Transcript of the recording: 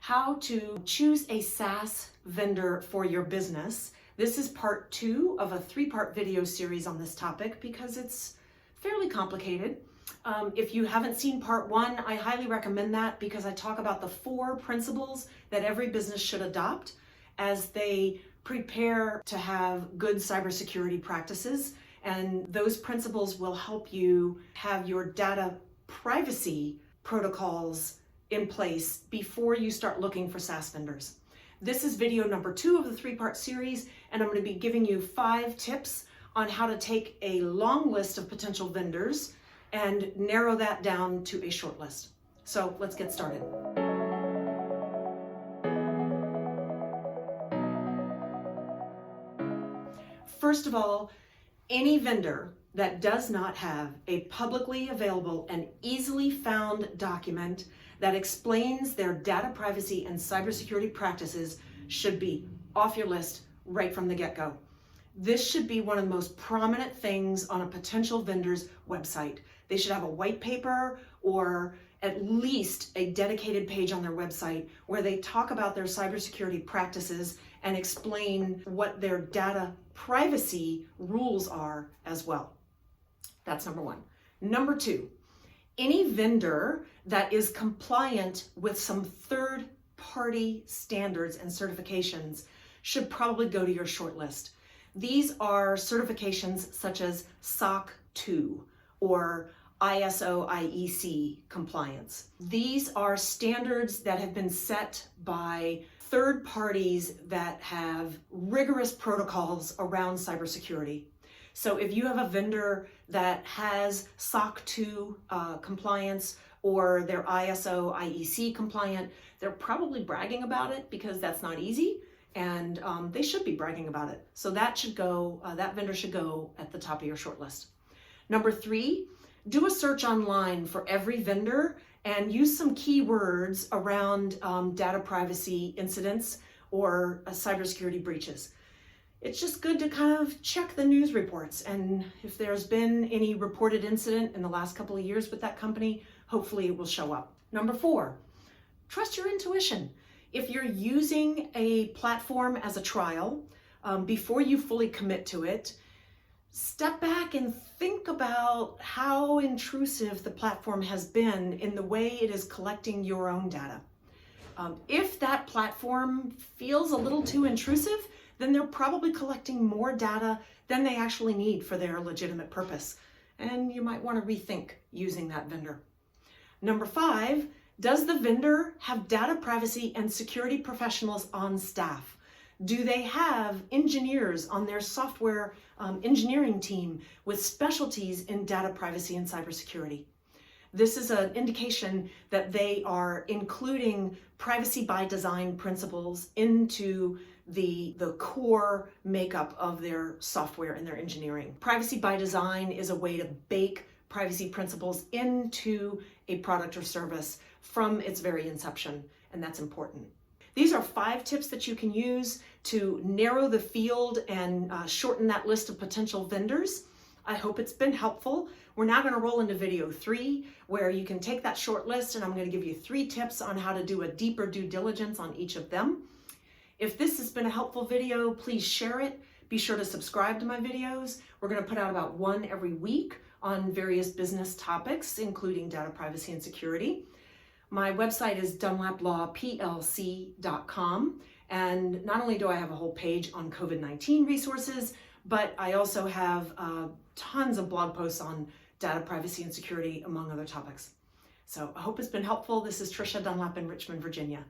how to choose a SaaS vendor for your business. This is part 2 of a 3-part video series on this topic because it's fairly complicated. If you haven't seen part 1, I highly recommend that because I talk about the 4 principles that every business should adopt as they prepare to have good cybersecurity practices. And those principles will help you have your data privacy protocols in place before you start looking for SaaS vendors. This is video number 2 of the 3-part series, and I'm going to be giving you 5 tips on how to take a long list of potential vendors and narrow that down to a short list. So let's get started. First of all, any vendor that does not have a publicly available and easily found document that explains their data privacy and cybersecurity practices should be off your list right from the get-go. This should be one of the most prominent things on a potential vendor's website. They should have a white paper or at least a dedicated page on their website where they talk about their cybersecurity practices and explain what their data privacy rules are as well. That's number 1. Number 2, any vendor that is compliant with some third-party standards and certifications should probably go to your short list. These are certifications such as SOC 2 or ISO IEC compliance. These are standards that have been set by third parties that have rigorous protocols around cybersecurity. So if you have a vendor that has SOC 2 compliance or they're ISO IEC compliant, they're probably bragging about it because that's not easy, and they should be bragging about it. So that should go, that vendor should go at the top of your short list. Number 3, do a search online for every vendor and use some keywords around data privacy incidents or cybersecurity breaches. It's just good to kind of check the news reports, and if there's been any reported incident in the last couple of years with that company, hopefully it will show up. Number 4, trust your intuition. If you're using a platform as a trial, before you fully commit to it, step back and think about how intrusive the platform has been in the way it is collecting your own data. If that platform feels a little too intrusive, then they're probably collecting more data than they actually need for their legitimate purpose. And you might want to rethink using that vendor. Number 5, does the vendor have data privacy and security professionals on staff? Do they have engineers on their software engineering team with specialties in data privacy and cybersecurity? This is an indication that they are including privacy by design principles into the core makeup of their software and their engineering. Privacy by design is a way to bake privacy principles into a product or service from its very inception, and that's important. These are 5 tips that you can use to narrow the field and shorten that list of potential vendors. I hope it's been helpful. We're now going to roll into video 3, where you can take that short list and I'm going to give you 3 tips on how to do a deeper due diligence on each of them. If this has been a helpful video, please share it. Be sure to subscribe to my videos. We're going to put out about 1 every week on various business topics, including data privacy and security. My website is dunlaplawplc.com, and not only do I have a whole page on COVID-19 resources, but I also have tons of blog posts on data privacy and security, among other topics. So I hope it's been helpful. This is Trisha Dunlap in Richmond, Virginia.